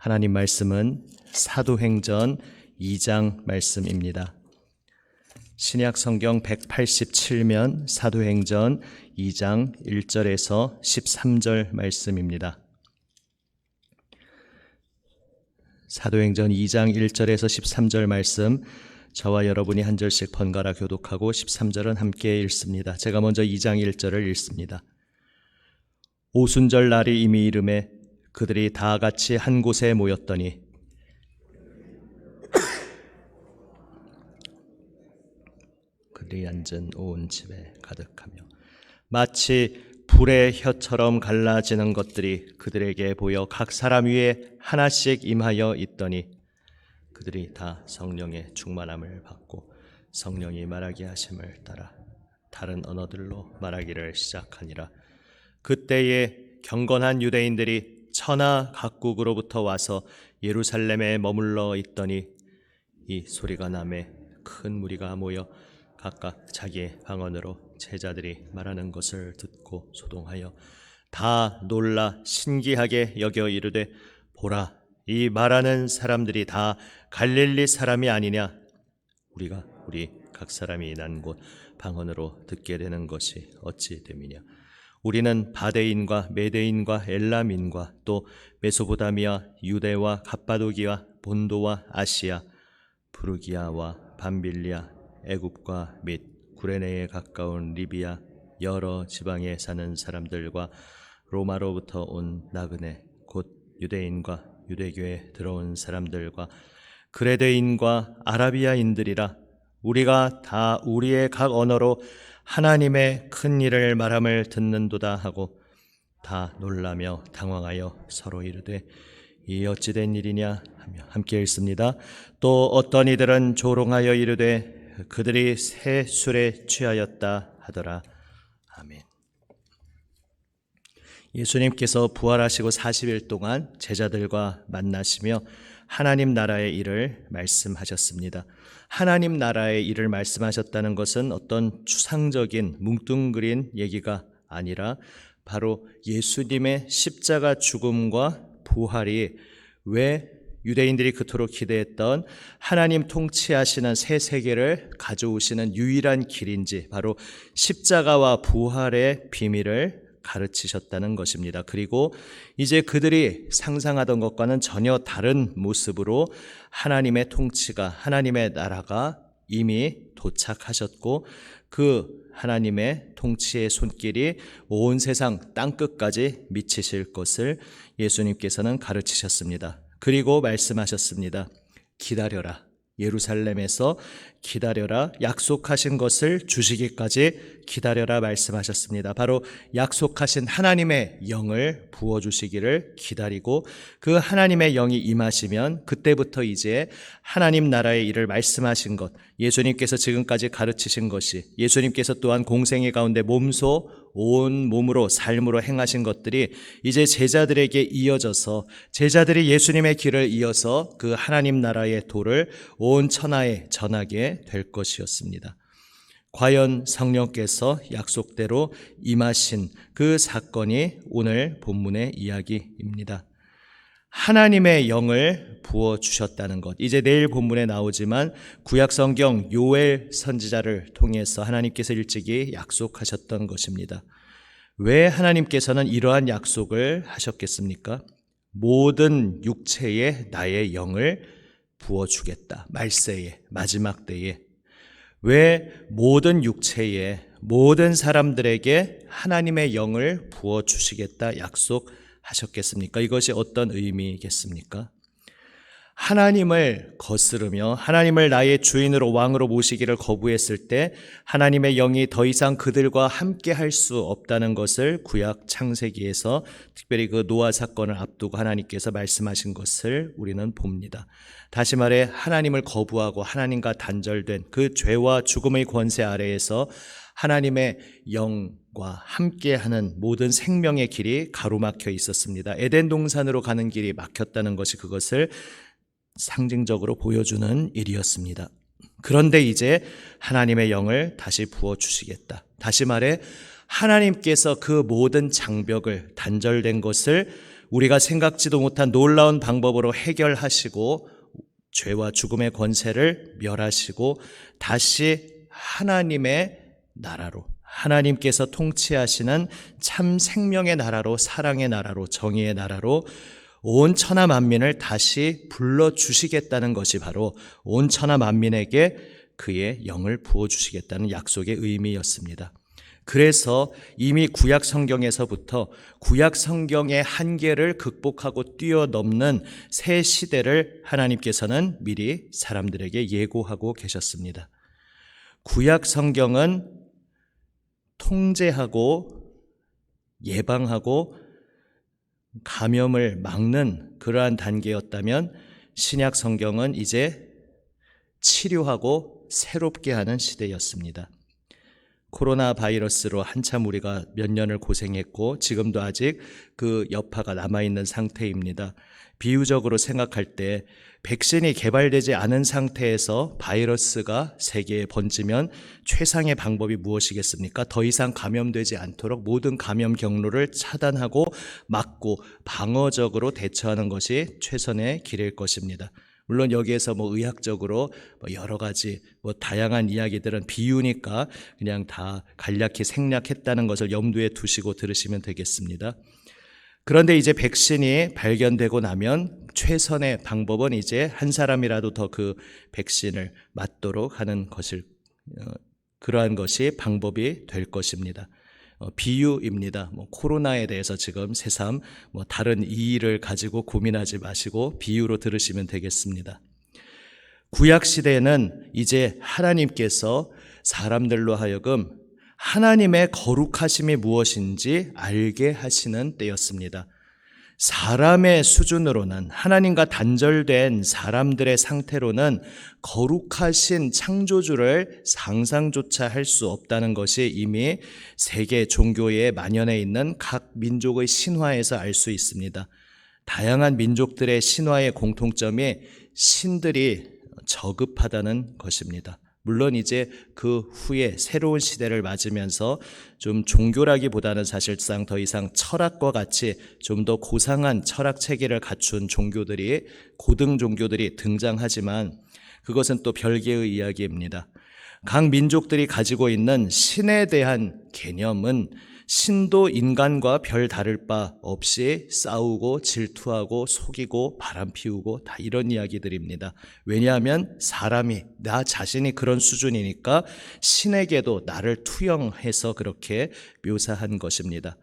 하나님 말씀은 사도행전 2장 말씀입니다. 신약 성경 187면 사도행전 2장 1절에서 13절 말씀입니다. 사도행전 2장 1절에서 13절 말씀, 저와 여러분이 한 절씩 번갈아 교독하고 13절은 함께 읽습니다. 제가 먼저 2장 1절을 읽습니다. 오순절 날이 이미 이름에 그들이 다 같이 한 곳에 모였더니 그들이 앉은 온 집에 가득하며 마치 불의 혀처럼 갈라지는 것들이 그들에게 보여 각 사람 위에 하나씩 임하여 있더니 그들이 다 성령의 충만함을 받고 성령이 말하게 하심을 따라 다른 언어들로 말하기를 시작하니라. 그때에 경건한 유대인들이 천하 각국으로부터 와서 예루살렘에 머물러 있더니 이 소리가 나매 큰 무리가 모여 각각 자기의 방언으로 제자들이 말하는 것을 듣고 소동하여 다 놀라 신기하게 여겨 이르되 보라, 이 말하는 사람들이 다 갈릴리 사람이 아니냐? 우리 각 사람이 난 곳 방언으로 듣게 되는 것이 어찌 됨이냐? 우리는 바데인과 메데인과 엘람인과 또 메소포타미아, 유대와 갑바도기와 본도와 아시아, 부르기아와 밤빌리아, 애굽과 및 구레네에 가까운 리비아 여러 지방에 사는 사람들과 로마로부터 온 나그네 곧 유대인과 유대교에 들어온 사람들과 그레데인과 아라비아인들이라. 우리가 다 우리의 각 언어로 하나님의 큰 일을 말함을 듣는도다 하고 다 놀라며 당황하여 서로 이르되 이 어찌 된 일이냐 하며 함께 읽습니다. 또 어떤 이들은 조롱하여 이르되 그들이 새 술에 취하였다 하더라. 아멘. 예수님께서 부활하시고 40일 동안 제자들과 만나시며 하나님 나라의 일을 말씀하셨습니다. 하나님 나라의 일을 말씀하셨다는 것은 어떤 추상적인 뭉뚱그린 얘기가 아니라 바로 예수님의 십자가 죽음과 부활이 왜 유대인들이 그토록 기대했던 하나님 통치하시는 새 세계를 가져오시는 유일한 길인지 바로 십자가와 부활의 비밀을 가르치셨다는 것입니다. 그리고 이제 그들이 상상하던 것과는 전혀 다른 모습으로 하나님의 통치가, 하나님의 나라가 이미 도착하셨고 그 하나님의 통치의 손길이 온 세상 땅끝까지 미치실 것을 예수님께서는 가르치셨습니다. 그리고 말씀하셨습니다. 기다려라. 예루살렘에서 기다려라. 약속하신 것을 주시기까지 기다려라 말씀하셨습니다. 바로 약속하신 하나님의 영을 부어주시기를 기다리고 그 하나님의 영이 임하시면 그때부터 이제 하나님 나라의 일을 말씀하신 것, 예수님께서 지금까지 가르치신 것이, 예수님께서 또한 공생애 가운데 몸소 온 몸으로 삶으로 행하신 것들이 이제 제자들에게 이어져서 제자들이 예수님의 길을 이어서 그 하나님 나라의 도를 온 천하에 전하게 될 것이었습니다. 과연 성령께서 약속대로 임하신 그 사건이 오늘 본문의 이야기입니다. 하나님의 영을 부어주셨다는 것, 이제 내일 본문에 나오지만 구약성경 요엘 선지자를 통해서 하나님께서 일찍이 약속하셨던 것입니다. 왜 하나님께서는 이러한 약속을 하셨겠습니까? 모든 육체에 나의 영을 부어주겠다. 말세에, 마지막 때에. 왜 모든 육체에, 모든 사람들에게 하나님의 영을 부어주시겠다 약속하셨겠습니까? 이것이 어떤 의미겠습니까? 하나님을 거스르며 하나님을 나의 주인으로 왕으로 모시기를 거부했을 때 하나님의 영이 더 이상 그들과 함께 할 수 없다는 것을 구약 창세기에서 특별히 그 노아 사건을 앞두고 하나님께서 말씀하신 것을 우리는 봅니다. 다시 말해 하나님을 거부하고 하나님과 단절된 그 죄와 죽음의 권세 아래에서 하나님의 영과 함께하는 모든 생명의 길이 가로막혀 있었습니다. 에덴 동산으로 가는 길이 막혔다는 것이 그것을 상징적으로 보여주는 일이었습니다. 그런데 이제 하나님의 영을 다시 부어주시겠다. 다시 말해 하나님께서 그 모든 장벽을, 단절된 것을 우리가 생각지도 못한 놀라운 방법으로 해결하시고 죄와 죽음의 권세를 멸하시고 다시 하나님의 나라로, 하나님께서 통치하시는 참 생명의 나라로, 사랑의 나라로, 정의의 나라로 온 천하 만민을 다시 불러주시겠다는 것이 바로 온 천하 만민에게 그의 영을 부어주시겠다는 약속의 의미였습니다. 그래서 이미 구약 성경에서부터 구약 성경의 한계를 극복하고 뛰어넘는 새 시대를 하나님께서는 미리 사람들에게 예고하고 계셨습니다. 구약 성경은 통제하고 예방하고 감염을 막는 그러한 단계였다면 신약 성경은 이제 치료하고 새롭게 하는 시대였습니다. 코로나 바이러스로 한참 우리가 몇 년을 고생했고 지금도 아직 그 여파가 남아있는 상태입니다. 비유적으로 생각할 때 백신이 개발되지 않은 상태에서 바이러스가 세계에 번지면 최상의 방법이 무엇이겠습니까? 더 이상 감염되지 않도록 모든 감염 경로를 차단하고 막고 방어적으로 대처하는 것이 최선의 길일 것입니다. 물론 여기에서 의학적으로 여러 가지 다양한 이야기들은 비유니까 그냥 다 간략히 생략했다는 것을 염두에 두시고 들으시면 되겠습니다. 그런데 이제 백신이 발견되고 나면 최선의 방법은 이제 한 사람이라도 더 그 백신을 맞도록 하는 것을 그러한 것이 방법이 될 것입니다. 비유입니다. 코로나에 대해서 지금 새삼 다른 이의를 가지고 고민하지 마시고 비유로 들으시면 되겠습니다. 구약 시대에는 이제 하나님께서 사람들로 하여금 하나님의 거룩하심이 무엇인지 알게 하시는 때였습니다. 사람의 수준으로는, 하나님과 단절된 사람들의 상태로는 거룩하신 창조주를 상상조차 할 수 없다는 것이 이미 세계 종교에 만연해 있는 각 민족의 신화에서 알 수 있습니다. 다양한 민족들의 신화의 공통점이 신들이 저급하다는 것입니다. 물론 이제 그 후에 새로운 시대를 맞으면서 좀 종교라기보다는 사실상 더 이상 철학과 같이 좀 더 고상한 철학 체계를 갖춘 종교들이, 고등 종교들이 등장하지만 그것은 또 별개의 이야기입니다. 각 민족들이 가지고 있는 신에 대한 개념은 신도 인간과 별 다를 바 없이 싸우고 질투하고 속이고 바람피우고 다 이런 이야기들입니다. 왜냐하면 사람이, 나 자신이 그런 수준이니까 신에게도 나를 투영해서 그렇게 묘사한 것입니다.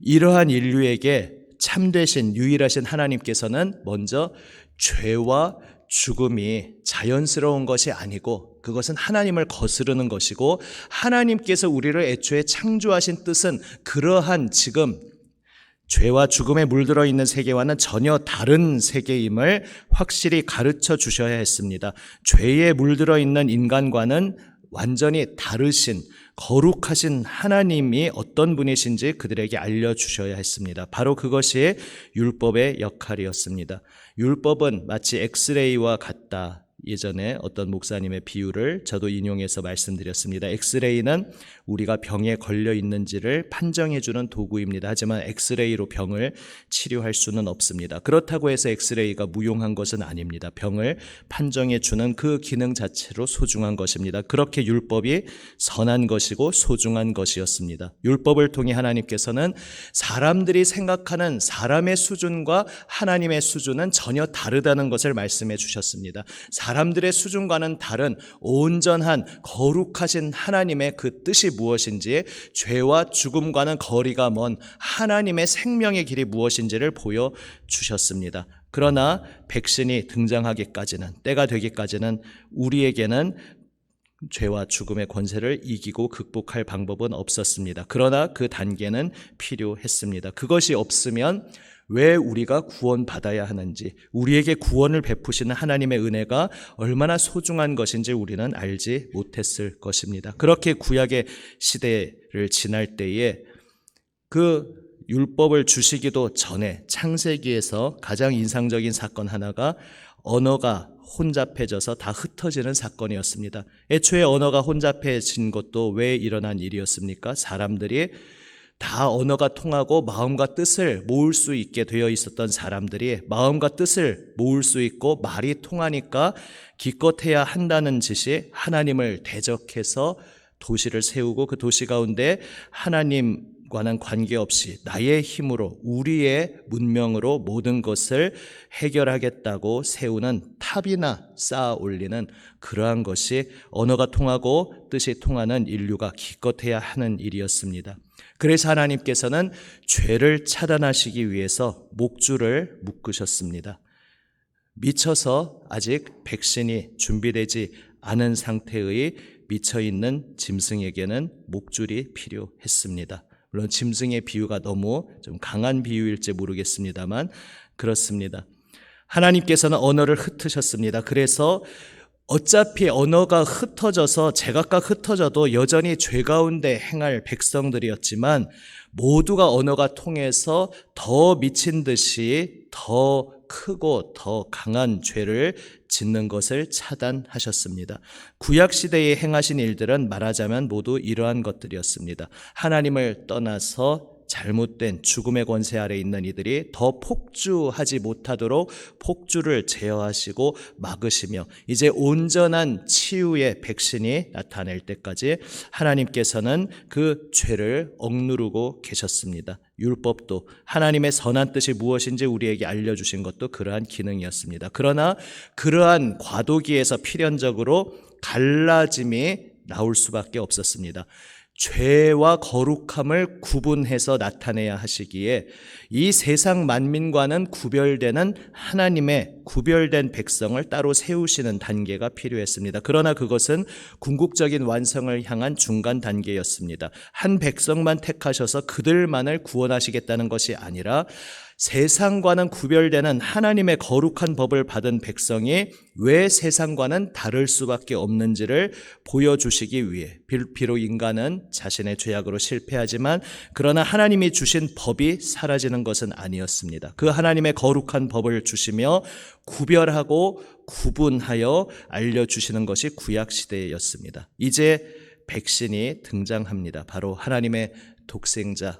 이러한 인류에게 참되신 유일하신 하나님께서는 먼저 죄와 죽음이 자연스러운 것이 아니고 그것은 하나님을 거스르는 것이고 하나님께서 우리를 애초에 창조하신 뜻은 그러한 지금 죄와 죽음에 물들어 있는 세계와는 전혀 다른 세계임을 확실히 가르쳐 주셔야 했습니다. 죄에 물들어 있는 인간과는 완전히 다르신 거룩하신 하나님이 어떤 분이신지 그들에게 알려주셔야 했습니다. 바로 그것이 율법의 역할이었습니다. 율법은 마치 엑스레이와 같다. 예전에 어떤 목사님의 비유를 저도 인용해서 말씀드렸습니다. 엑스레이는 우리가 병에 걸려 있는지를 판정해주는 도구입니다. 하지만 엑스레이로 병을 치료할 수는 없습니다. 그렇다고 해서 엑스레이가 무용한 것은 아닙니다. 병을 판정해주는 그 기능 자체로 소중한 것입니다. 그렇게 율법이 선한 것이고 소중한 것이었습니다. 율법을 통해 하나님께서는 사람들이 생각하는 사람의 수준과 하나님의 수준은 전혀 다르다는 것을 말씀해 주셨습니다. 사람들의 수준과는 다른 온전한 거룩하신 하나님의 그 뜻이 무엇인지, 죄와 죽음과는 거리가 먼 하나님의 생명의 길이 무엇인지를 보여주셨습니다. 그러나 백신이 등장하기까지는, 때가 되기까지는 우리에게는 죄와 죽음의 권세를 이기고 극복할 방법은 없었습니다. 그러나 그 단계는 필요했습니다. 그것이 없으면 왜 우리가 구원받아야 하는지, 우리에게 구원을 베푸시는 하나님의 은혜가 얼마나 소중한 것인지 우리는 알지 못했을 것입니다. 그렇게 구약의 시대를 지날 때에 그 율법을 주시기도 전에 창세기에서 가장 인상적인 사건 하나가 언어가 혼잡해져서 다 흩어지는 사건이었습니다. 애초에 언어가 혼잡해진 것도 왜 일어난 일이었습니까? 사람들이 다 언어가 통하고 마음과 뜻을 모을 수 있게 되어 있었던 사람들이 마음과 뜻을 모을 수 있고 말이 통하니까 기껏해야 한다는 짓이 하나님을 대적해서 도시를 세우고 그 도시 가운데 하나님과는 관계없이 나의 힘으로 우리의 문명으로 모든 것을 해결하겠다고 세우는 탑이나 쌓아 올리는 그러한 것이 언어가 통하고 뜻이 통하는 인류가 기껏해야 하는 일이었습니다. 그래서 하나님께서는 죄를 차단하시기 위해서 목줄을 묶으셨습니다. 미쳐서 아직 백신이 준비되지 않은 상태의 미쳐있는 짐승에게는 목줄이 필요했습니다. 물론 짐승의 비유가 너무 좀 강한 비유일지 모르겠습니다만 그렇습니다. 하나님께서는 언어를 흩으셨습니다. 그래서 어차피 언어가 흩어져서 제각각 흩어져도 여전히 죄 가운데 행할 백성들이었지만 모두가 언어가 통해서 더 미친 듯이 더 크고 더 강한 죄를 짓는 것을 차단하셨습니다. 구약시대에 행하신 일들은 말하자면 모두 이러한 것들이었습니다. 하나님을 떠나서 잘못된 죽음의 권세 아래 있는 이들이 더 폭주하지 못하도록 폭주를 제어하시고 막으시며 이제 온전한 치유의 백신이 나타낼 때까지 하나님께서는 그 죄를 억누르고 계셨습니다. 율법도 하나님의 선한 뜻이 무엇인지 우리에게 알려주신 것도 그러한 기능이었습니다. 그러나 그러한 과도기에서 필연적으로 갈라짐이 나올 수밖에 없었습니다. 죄와 거룩함을 구분해서 나타내야 하시기에 이 세상 만민과는 구별되는 하나님의 구별된 백성을 따로 세우시는 단계가 필요했습니다. 그러나 그것은 궁극적인 완성을 향한 중간 단계였습니다. 한 백성만 택하셔서 그들만을 구원하시겠다는 것이 아니라 세상과는 구별되는 하나님의 거룩한 법을 받은 백성이 왜 세상과는 다를 수밖에 없는지를 보여주시기 위해 비록 인간은 자신의 죄악으로 실패하지만 그러나 하나님이 주신 법이 사라지는 것은 아니었습니다. 그 하나님의 거룩한 법을 주시며 구별하고 구분하여 알려주시는 것이 구약시대였습니다. 이제 백신이 등장합니다. 바로 하나님의 독생자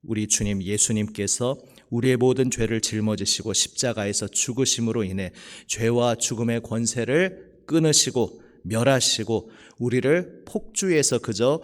우리 주님 예수님께서 우리의 모든 죄를 짊어지시고 십자가에서 죽으심으로 인해 죄와 죽음의 권세를 끊으시고 멸하시고 우리를 폭주에서 그저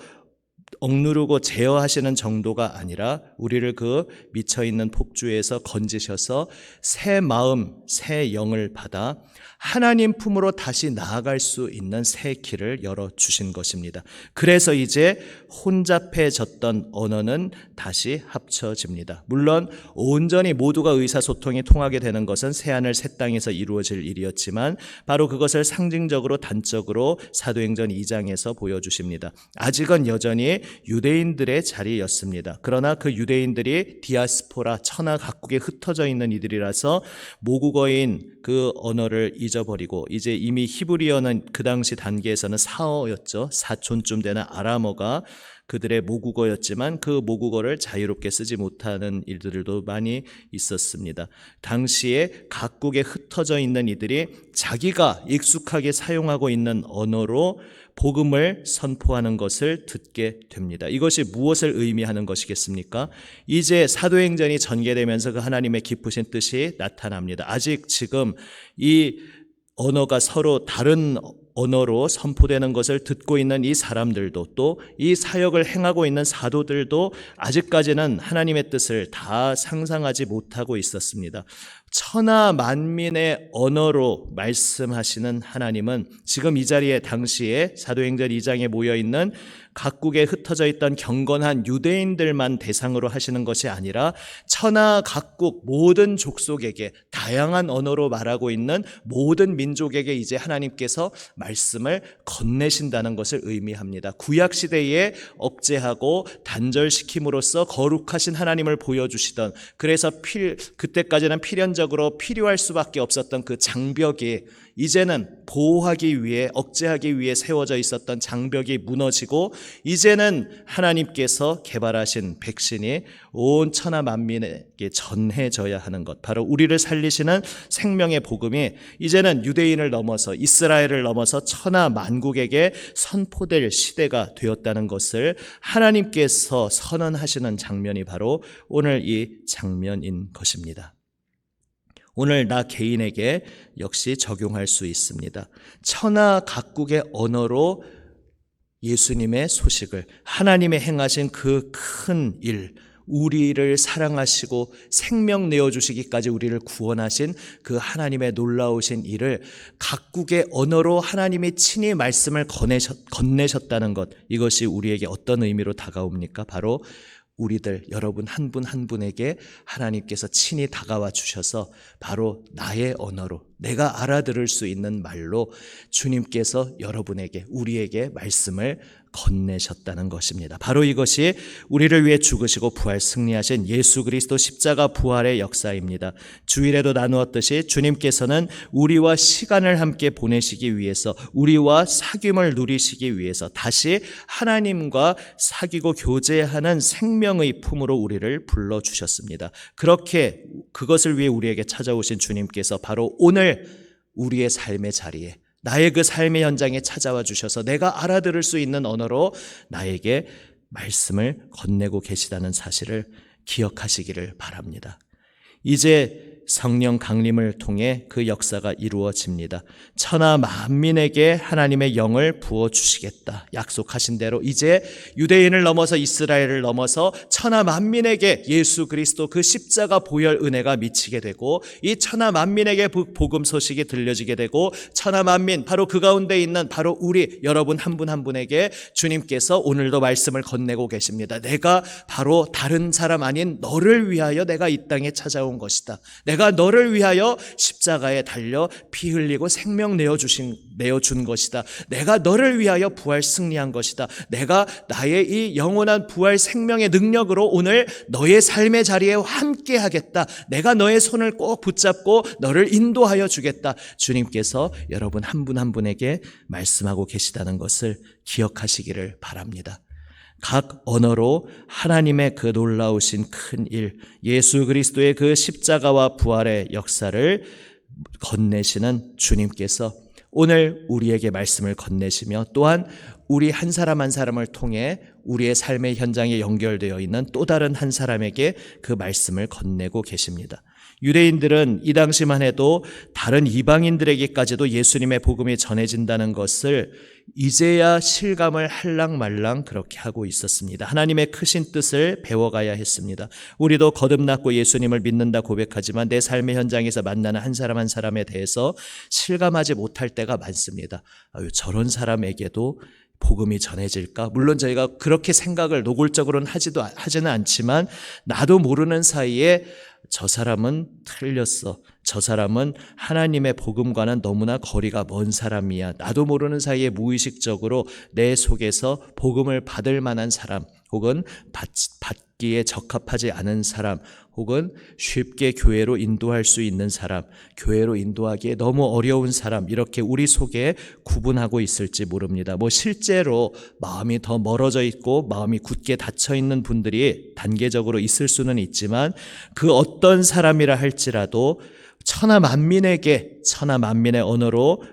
억누르고 제어하시는 정도가 아니라 우리를 그 미쳐있는 폭주에서 건지셔서 새 마음, 새 영을 받아 하나님 품으로 다시 나아갈 수 있는 새 길을 열어주신 것입니다. 그래서 이제 혼잡해졌던 언어는 다시 합쳐집니다. 물론 온전히 모두가 의사소통이 통하게 되는 것은 새하늘 새 땅에서 이루어질 일이었지만 바로 그것을 상징적으로 단적으로 사도행전 2장에서 보여주십니다. 아직은 여전히 유대인들의 자리였습니다. 그러나 그 유대인들이 디아스포라 천하 각국에 흩어져 있는 이들이라서 모국어인 그 언어를 잊어버리고 이제 이미 히브리어는 그 당시 단계에서는 사어였죠. 사촌쯤 되는 아람어가 그들의 모국어였지만 그 모국어를 자유롭게 쓰지 못하는 일들도 많이 있었습니다. 당시에 각국에 흩어져 있는 이들이 자기가 익숙하게 사용하고 있는 언어로 복음을 선포하는 것을 듣게 됩니다. 이것이 무엇을 의미하는 것이겠습니까? 이제 사도행전이 전개되면서 그 하나님의 깊으신 뜻이 나타납니다. 아직 지금 이 언어가 서로 다른 언어로 선포되는 것을 듣고 있는 이 사람들도 또 이 사역을 행하고 있는 사도들도 아직까지는 하나님의 뜻을 다 상상하지 못하고 있었습니다. 천하 만민의 언어로 말씀하시는 하나님은 지금 이 자리에 당시에 사도행전 2장에 모여있는 각국에 흩어져 있던 경건한 유대인들만 대상으로 하시는 것이 아니라 천하 각국 모든 족속에게 다양한 언어로 말하고 있는 모든 민족에게 이제 하나님께서 말씀을 건네신다는 것을 의미합니다. 구약시대에 억제하고 단절시킴으로써 거룩하신 하나님을 보여주시던 그래서 그때까지는 필연적으로 필요할 수밖에 없었던 그 장벽이 이제는 보호하기 위해, 억제하기 위해 세워져 있었던 장벽이 무너지고 이제는 하나님께서 개발하신 백신이 온 천하 만민에게 전해져야 하는 것, 바로 우리를 살리시는 생명의 복음이 이제는 유대인을 넘어서 이스라엘을 넘어서 천하 만국에게 선포될 시대가 되었다는 것을 하나님께서 선언하시는 장면이 바로 오늘 이 장면인 것입니다. 오늘 나 개인에게 역시 적용할 수 있습니다. 천하 각국의 언어로 예수님의 소식을, 하나님의 행하신 그 큰 일, 우리를 사랑하시고 생명 내어주시기까지 우리를 구원하신 그 하나님의 놀라우신 일을 각국의 언어로 하나님이 친히 말씀을 건네셨다는 것, 이것이 우리에게 어떤 의미로 다가옵니까? 바로 우리들 여러분 한 분 한 분에게 하나님께서 친히 다가와 주셔서 바로 나의 언어로, 내가 알아들을 수 있는 말로 주님께서 여러분에게, 우리에게 말씀을 건네셨다는 것입니다. 바로 이것이 우리를 위해 죽으시고 부활 승리하신 예수 그리스도 십자가 부활의 역사입니다. 주일에도 나누었듯이 주님께서는 우리와 시간을 함께 보내시기 위해서, 우리와 사귐을 누리시기 위해서 다시 하나님과 사귀고 교제하는 생명의 품으로 우리를 불러주셨습니다. 그렇게 그것을 위해 우리에게 찾아오신 주님께서 바로 오늘 우리의 삶의 자리에, 나의 그 삶의 현장에 찾아와 주셔서 내가 알아들을 수 있는 언어로 나에게 말씀을 건네고 계시다는 사실을 기억하시기를 바랍니다. 이제 성령 강림을 통해 그 역사가 이루어집니다. 천하 만민에게 하나님의 영을 부어주시겠다 약속하신 대로 이제 유대인을 넘어서 이스라엘을 넘어서 천하 만민에게 예수 그리스도 그 십자가 보혈 은혜가 미치게 되고, 이 천하 만민에게 복음 소식이 들려지게 되고, 천하 만민, 바로 그 가운데 있는 바로 우리 여러분 한 분 한 분에게 주님께서 오늘도 말씀을 건네고 계십니다. 내가 바로 다른 사람 아닌 너를 위하여 내가 이 땅에 찾아온 것이다. 내가 너를 위하여 십자가에 달려 피 흘리고 생명 내어준 것이다. 내가 너를 위하여 부활 승리한 것이다. 내가 나의 이 영원한 부활 생명의 능력으로 오늘 너의 삶의 자리에 함께 하겠다. 내가 너의 손을 꼭 붙잡고 너를 인도하여 주겠다. 주님께서 여러분 한 분 한 분에게 말씀하고 계시다는 것을 기억하시기를 바랍니다. 각 언어로 하나님의 그 놀라우신 큰 일, 예수 그리스도의 그 십자가와 부활의 역사를 건네시는 주님께서 오늘 우리에게 말씀을 건네시며, 또한 우리 한 사람 한 사람을 통해 우리의 삶의 현장에 연결되어 있는 또 다른 한 사람에게 그 말씀을 건네고 계십니다. 유대인들은 이 당시만 해도 다른 이방인들에게까지도 예수님의 복음이 전해진다는 것을 이제야 실감을 할랑말랑 그렇게 하고 있었습니다. 하나님의 크신 뜻을 배워가야 했습니다. 우리도 거듭났고 예수님을 믿는다 고백하지만 내 삶의 현장에서 만나는 한 사람 한 사람에 대해서 실감하지 못할 때가 많습니다. 저런 사람에게도 복음이 전해질까? 물론 저희가 그렇게 생각을 노골적으로는 하지는 않지만, 나도 모르는 사이에 저 사람은 틀렸어, 저 사람은 하나님의 복음과는 너무나 거리가 먼 사람이야, 나도 모르는 사이에 무의식적으로 내 속에서 복음을 받을 만한 사람, 혹은 받기에 적합하지 않은 사람, 혹은 쉽게 교회로 인도할 수 있는 사람, 교회로 인도하기에 너무 어려운 사람, 이렇게 우리 속에 구분하고 있을지 모릅니다. 실제로 마음이 더 멀어져 있고 마음이 굳게 닫혀 있는 분들이 단계적으로 있을 수는 있지만, 그 어떤 사람이라 할지라도 천하 만민에게 천하 만민의 언어로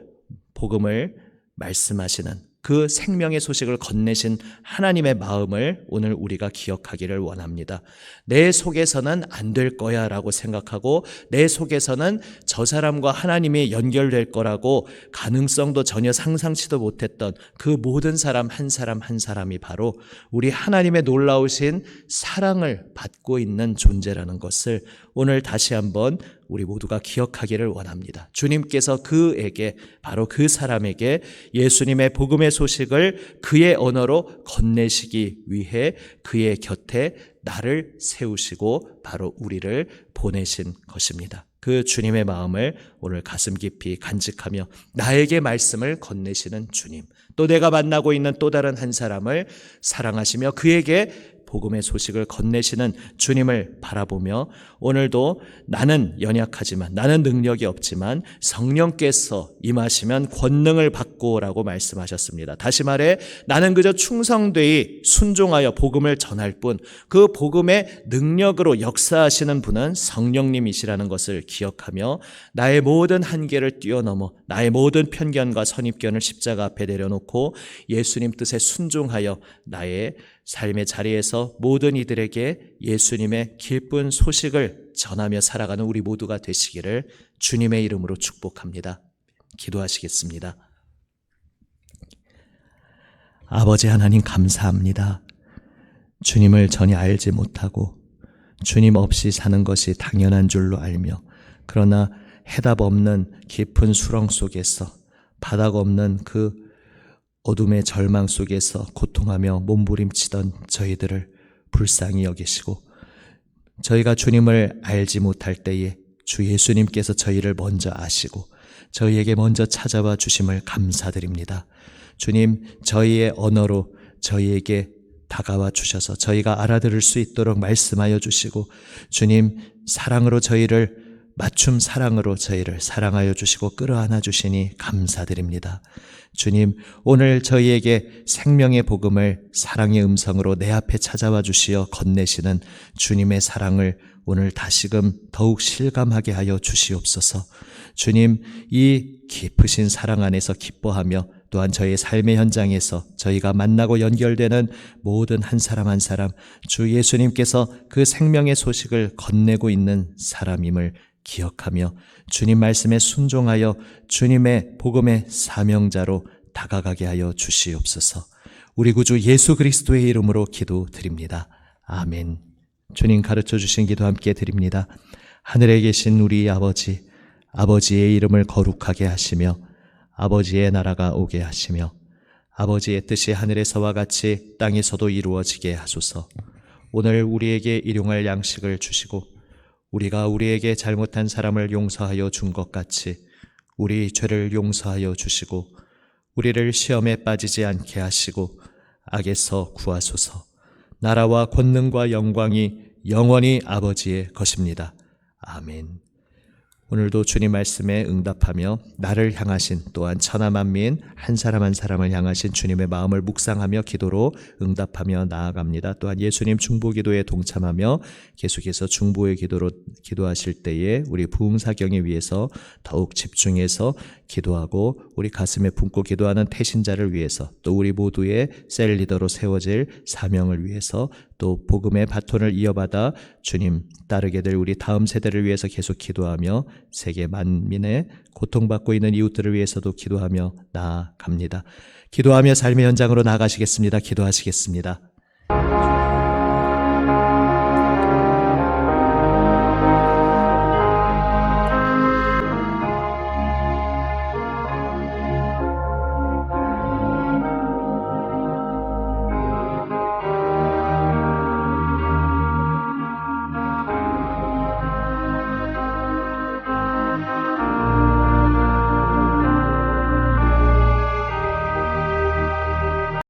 복음을 말씀하시는 그 생명의 소식을 건네신 하나님의 마음을 오늘 우리가 기억하기를 원합니다. 내 속에서는 안 될 거야 라고 생각하고, 내 속에서는 저 사람과 하나님이 연결될 거라고 가능성도 전혀 상상치도 못했던 그 모든 사람 한 사람이 바로 우리 하나님의 놀라우신 사랑을 받고 있는 존재라는 것을 오늘 다시 한번 우리 모두가 기억하기를 원합니다. 주님께서 그에게, 바로 그 사람에게 예수님의 복음의 소식을 그의 언어로 건네시기 위해 그의 곁에 나를 세우시고 바로 우리를 보내신 것입니다. 그 주님의 마음을 오늘 가슴 깊이 간직하며 나에게 말씀을 건네시는 주님, 또 내가 만나고 있는 또 다른 한 사람을 사랑하시며 그에게 복음의 소식을 건네시는 주님을 바라보며 오늘도 나는 연약하지만, 나는 능력이 없지만 성령께서 임하시면 권능을 받고라고 말씀하셨습니다. 다시 말해 나는 그저 충성되이 순종하여 복음을 전할 뿐, 그 복음의 능력으로 역사하시는 분은 성령님이시라는 것을 기억하며 나의 모든 한계를 뛰어넘어 나의 모든 편견과 선입견을 십자가 앞에 내려놓고 예수님 뜻에 순종하여 나의 삶의 자리에서 모든 이들에게 예수님의 기쁜 소식을 전하며 살아가는 우리 모두가 되시기를 주님의 이름으로 축복합니다. 기도하시겠습니다. 아버지 하나님 감사합니다. 주님을 전혀 알지 못하고 주님 없이 사는 것이 당연한 줄로 알며, 그러나 해답 없는 깊은 수렁 속에서, 바닥 없는 그 어둠의 절망 속에서 고통하며 몸부림치던 저희들을 불쌍히 여기시고, 저희가 주님을 알지 못할 때에 주 예수님께서 저희를 먼저 아시고 저희에게 먼저 찾아와 주심을 감사드립니다. 주님, 저희의 언어로 저희에게 다가와 주셔서 저희가 알아들을 수 있도록 말씀하여 주시고, 주님 사랑으로 저희를, 맞춤 사랑으로 저희를 사랑하여 주시고 끌어안아 주시니 감사드립니다. 주님, 오늘 저희에게 생명의 복음을 사랑의 음성으로 내 앞에 찾아와 주시어 건네시는 주님의 사랑을 오늘 다시금 더욱 실감하게 하여 주시옵소서. 주님, 이 깊으신 사랑 안에서 기뻐하며 또한 저희 삶의 현장에서 저희가 만나고 연결되는 모든 한 사람 한 사람, 주 예수님께서 그 생명의 소식을 건네고 있는 사람임을 기억하며 주님 말씀에 순종하여 주님의 복음의 사명자로 다가가게 하여 주시옵소서. 우리 구주 예수 그리스도의 이름으로 기도드립니다. 아멘. 주님 가르쳐 주신 기도 함께 드립니다. 하늘에 계신 우리 아버지, 아버지의 이름을 거룩하게 하시며 아버지의 나라가 오게 하시며 아버지의 뜻이 하늘에서와 같이 땅에서도 이루어지게 하소서. 오늘 우리에게 일용할 양식을 주시고 우리가 우리에게 잘못한 사람을 용서하여 준 것 같이 우리 죄를 용서하여 주시고 우리를 시험에 빠지지 않게 하시고 악에서 구하소서. 나라와 권능과 영광이 영원히 아버지의 것입니다. 아멘. 오늘도 주님 말씀에 응답하며 나를 향하신, 또한 천하 만민 한 사람 한 사람을 향하신 주님의 마음을 묵상하며 기도로 응답하며 나아갑니다. 또한 예수님 중보기도에 동참하며 계속해서 중보의 기도로 기도하실 때에 우리 부흥사경에 위해서 더욱 집중해서 기도하고 우리 가슴에 품고 기도하는 태신자를 위해서, 또 우리 모두의 셀 리더로 세워질 사명을 위해서, 또 복음의 바톤을 이어받아 주님 따르게 될 우리 다음 세대를 위해서 계속 기도하며 세계 만민의 고통받고 있는 이웃들을 위해서도 기도하며 나아갑니다. 기도하며 삶의 현장으로 나아가시겠습니다. 기도하시겠습니다.